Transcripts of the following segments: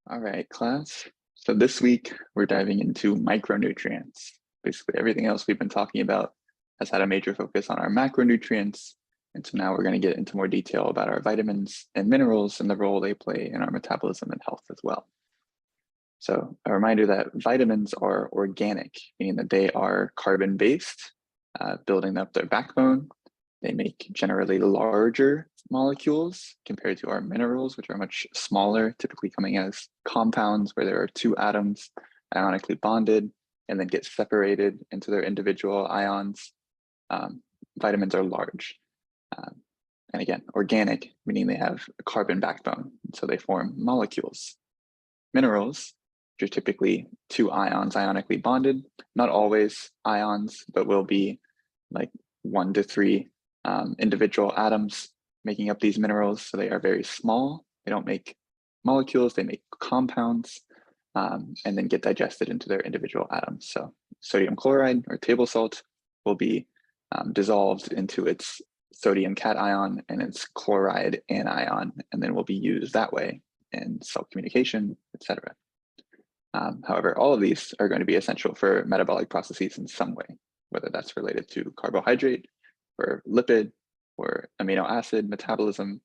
All right, class. So this week we're diving into micronutrients. Basically, everything else we've been talking about has had a major focus on our macronutrients. And so now we're going to get into more detail about our vitamins and minerals and the role they play in our metabolism and health as well. So a reminder that vitamins are organic, meaning that they are carbon-based, building up their backbone. They make generally larger molecules compared to our minerals, which are much smaller, typically coming as compounds where there are two atoms ionically bonded and then get separated into their individual ions. Vitamins are large. And again, organic, meaning they have a carbon backbone, so they form molecules. Minerals, which are typically two ions ionically bonded, not always ions, but will be like 1 to 3 individual atoms making up these minerals. So they are very small. They don't make molecules, they make compounds and then get digested into their individual atoms. So sodium chloride or table salt will be dissolved into its sodium cation and its chloride anion, and then will be used that way in cell communication, etc. However, all of these are going to be essential for metabolic processes in some way, whether that's related to carbohydrate or lipid or amino acid metabolism,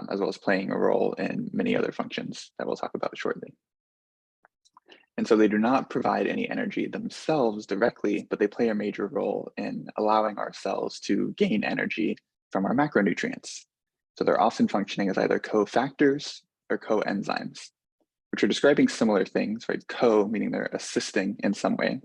as well as playing a role in many other functions that we'll talk about shortly. And so they do not provide any energy themselves directly, but they play a major role in allowing our cells to gain energy from our macronutrients. So they're often functioning as either cofactors or coenzymes, which are describing similar things, right? Co meaning they're assisting in some way.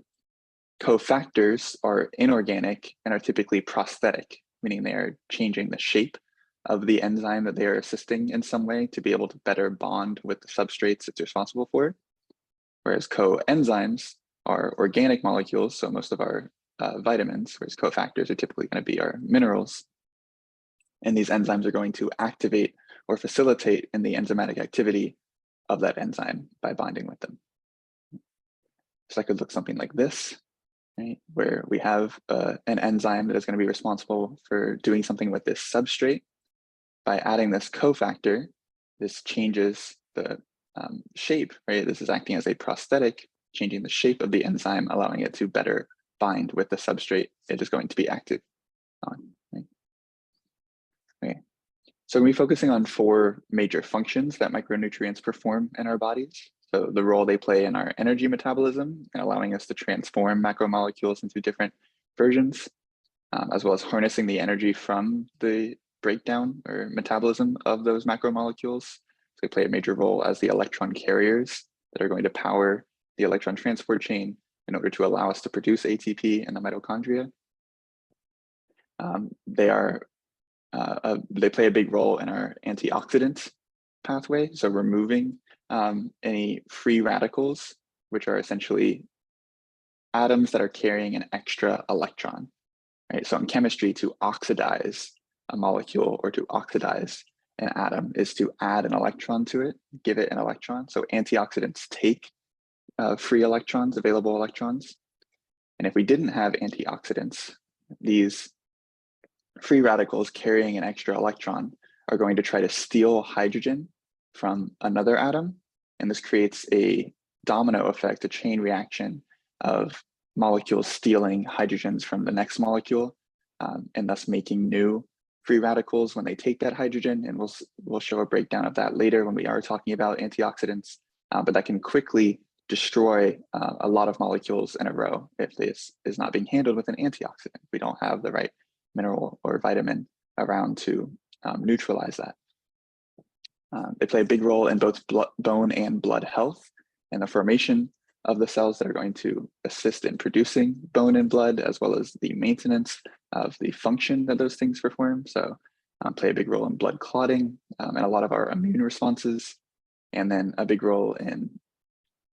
Cofactors are inorganic and are typically prosthetic, meaning they are changing the shape of the enzyme that they are assisting in some way to be able to better bond with the substrates it's responsible for. Whereas coenzymes are organic molecules, so most of our vitamins, whereas cofactors are typically going to be our minerals. And these enzymes are going to activate or facilitate in the enzymatic activity of that enzyme by binding with them. So that could look something like this, right? Where we have an enzyme that is going to be responsible for doing something with this substrate. By adding this cofactor, this changes the shape, right? This is acting as a prosthetic, changing the shape of the enzyme, allowing it to better bind with the substrate it is going to be active on. Right? Okay. So we're focusing on 4 major functions that micronutrients perform in our bodies. So the role they play in our energy metabolism and allowing us to transform macromolecules into different versions, as well as harnessing the energy from the breakdown or metabolism of those macromolecules. So they play a major role as the electron carriers that are going to power the electron transport chain in order to allow us to produce ATP in the mitochondria. They play a big role in our antioxidant pathway, so removing any free radicals, which are essentially atoms that are carrying an extra electron. Right? So in chemistry, to oxidize a molecule or to oxidize an atom is to add an electron to it, give it an electron. So antioxidants take free electrons, available electrons. And if we didn't have antioxidants, these free radicals carrying an extra electron are going to try to steal hydrogen from another atom. And this creates a domino effect, a chain reaction of molecules stealing hydrogens from the next molecule, and thus making new free radicals when they take that hydrogen. And we'll show a breakdown of that later when we are talking about antioxidants, but that can quickly destroy a lot of molecules in a row if this is not being handled with an antioxidant. We don't have the right mineral or vitamin around to neutralize that. They play a big role in both bone and blood health and the formation of the cells that are going to assist in producing bone and blood, as well as the maintenance of the function that those things perform. So play a big role in blood clotting and a lot of our immune responses, and then a big role in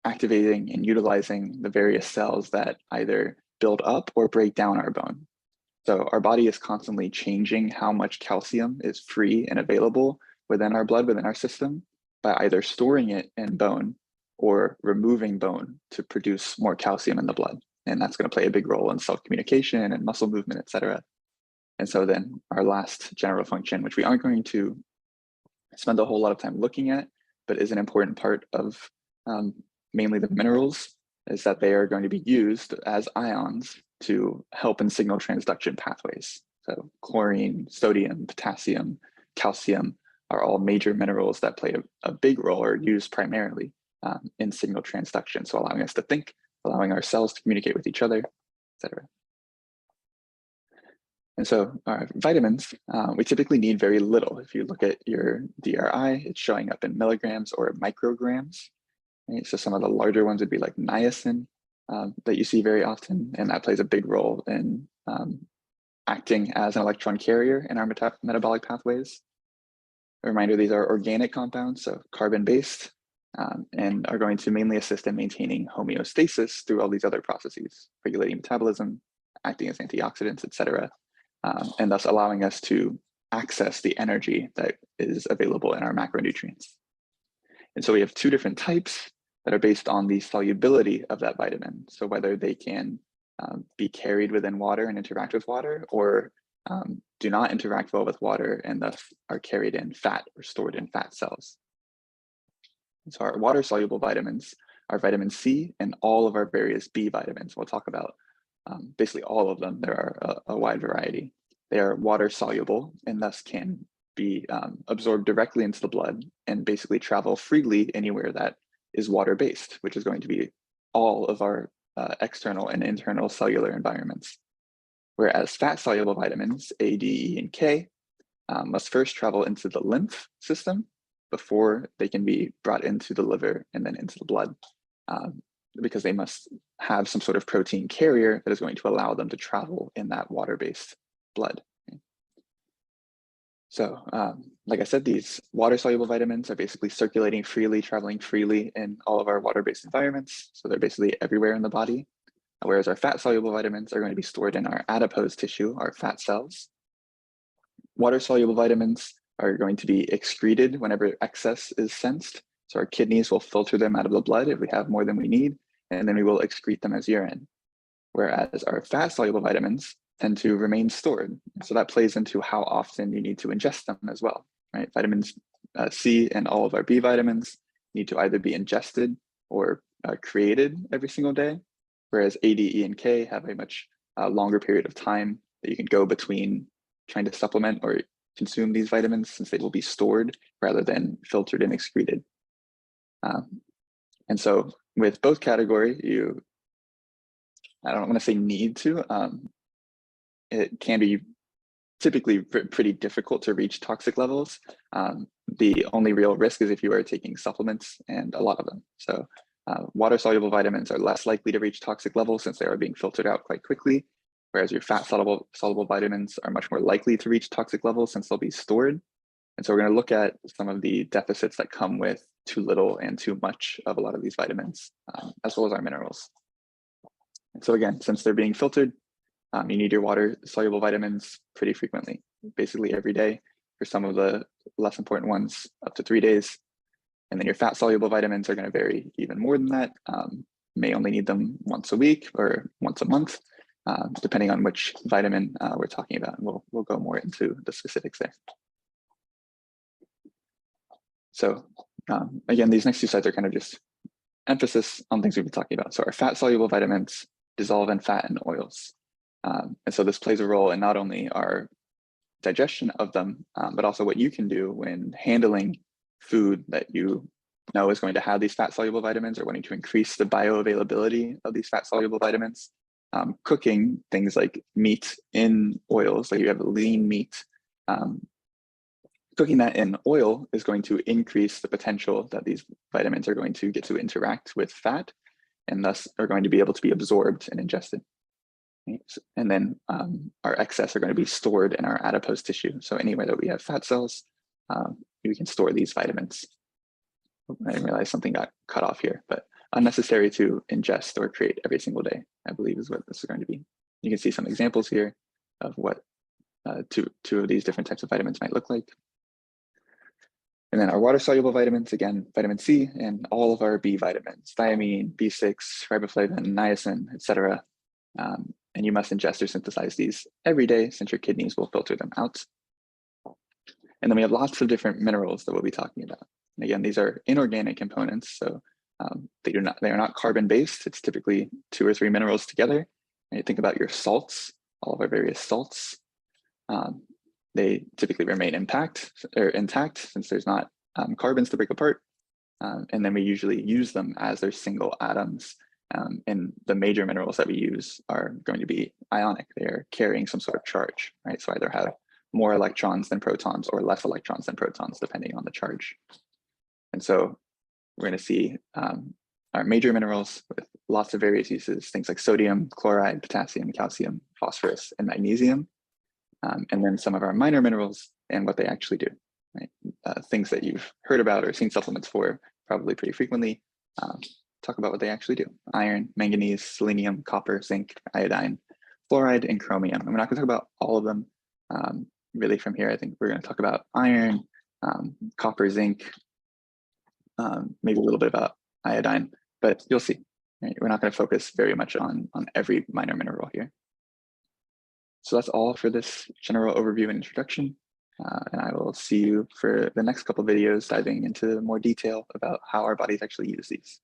activating and utilizing the various cells that either build up or break down our bone. So our body is constantly changing how much calcium is free and available within our blood, within our system, by either storing it in bone or removing bone to produce more calcium in the blood. And that's going to play a big role in cell communication and muscle movement, et cetera. And so then our last general function, which we aren't going to spend a whole lot of time looking at, but is an important part of mainly the minerals, is that they are going to be used as ions to help in signal transduction pathways. So chlorine, sodium, potassium, calcium are all major minerals that play a big role or used primarily in signal transduction. So allowing us to think, allowing our cells to communicate with each other, et cetera. And so our vitamins, we typically need very little. If you look at your DRI, it's showing up in milligrams or micrograms. Right? So some of the larger ones would be like niacin that you see very often, and that plays a big role in acting as an electron carrier in our metabolic pathways. A reminder, these are organic compounds, so carbon-based, and are going to mainly assist in maintaining homeostasis through all these other processes, regulating metabolism, acting as antioxidants, et cetera, and thus allowing us to access the energy that is available in our macronutrients. And so we have two different types that are based on the solubility of that vitamin. So whether they can be carried within water and interact with water, or do not interact well with water and thus are carried in fat or stored in fat cells. And so our water-soluble vitamins are vitamin C and all of our various B vitamins. We'll talk about basically all of them. There are a wide variety. They are water-soluble and thus can be absorbed directly into the blood and basically travel freely anywhere that is water-based, which is going to be all of our external and internal cellular environments. Whereas fat-soluble vitamins, A, D, E, and K, must first travel into the lymph system before they can be brought into the liver and then into the blood, because they must have some sort of protein carrier that is going to allow them to travel in that water-based blood. So, like I said, these water-soluble vitamins are basically circulating freely, traveling freely in all of our water-based environments. So they're basically everywhere in the body. Whereas our fat-soluble vitamins are going to be stored in our adipose tissue, our fat cells. Water-soluble vitamins are going to be excreted whenever excess is sensed. So our kidneys will filter them out of the blood if we have more than we need, and then we will excrete them as urine. Whereas our fat-soluble vitamins tend to remain stored. So that plays into how often you need to ingest them as well, right? Vitamins C and all of our B vitamins need to either be ingested or created every single day, whereas A, D, E, and K have a much longer period of time that you can go between trying to supplement or consume these vitamins, since they will be stored rather than filtered and excreted. And so with both category, I don't want to say need to, it can be typically pretty difficult to reach toxic levels. The only real risk is if you are taking supplements, and a lot of them. So water-soluble vitamins are less likely to reach toxic levels since they are being filtered out quite quickly, whereas your fat-soluble vitamins are much more likely to reach toxic levels since they'll be stored. And so we're going to look at some of the deficits that come with too little and too much of a lot of these vitamins, as well as our minerals. And so again, since they're being filtered, you need your water-soluble vitamins pretty frequently, basically every day. For some of the less important ones, up to 3 days. And then your fat-soluble vitamins are going to vary even more than that. May only need them once a week or once a month, depending on which vitamin we're talking about. And we'll go more into the specifics there. So again, these next two slides are kind of just emphasis on things we've been talking about. So our fat-soluble vitamins dissolve in fat and oils. And so this plays a role in not only our digestion of them, but also what you can do when handling food that you know is going to have these fat-soluble vitamins, or wanting to increase the bioavailability of these fat-soluble vitamins. Cooking things like meat in oils, like you have lean meat, cooking that in oil is going to increase the potential that these vitamins are going to get to interact with fat, and thus are going to be able to be absorbed and ingested. And then our excess are going to be stored in our adipose tissue. So anywhere that we have fat cells, we can store these vitamins. I didn't realize something got cut off here, but unnecessary to ingest or create every single day, I believe is what this is going to be. You can see some examples here of what two of these different types of vitamins might look like. And then our water-soluble vitamins, again, vitamin C and all of our B vitamins, thiamine, B6, riboflavin, niacin, et cetera. And you must ingest or synthesize these every day since your kidneys will filter them out. And then we have lots of different minerals that we'll be talking about. And again, these are inorganic components. So They are not carbon-based. It's typically 2 or 3 minerals together. And you think about your salts, all of our various salts. They typically remain intact since there's not carbons to break apart. And then we usually use them as their single atoms. And the major minerals that we use are going to be ionic. They're carrying some sort of charge, right? So either have more electrons than protons or less electrons than protons, depending on the charge. And so we're going to see our major minerals with lots of various uses, things like sodium, chloride, potassium, calcium, phosphorus, and magnesium. And then some of our minor minerals and what they actually do, right? Things that you've heard about or seen supplements for probably pretty frequently. Talk about what they actually do. Iron, manganese, selenium, copper, zinc, iodine, fluoride, and chromium. And we're not going to talk about all of them really from here. I think we're going to talk about iron, copper, zinc, maybe a little bit about iodine, but you'll see, right? We're not going to focus very much on every minor mineral here. So that's all for this general overview and introduction. And I will see you for the next couple of videos diving into more detail about how our bodies actually use these.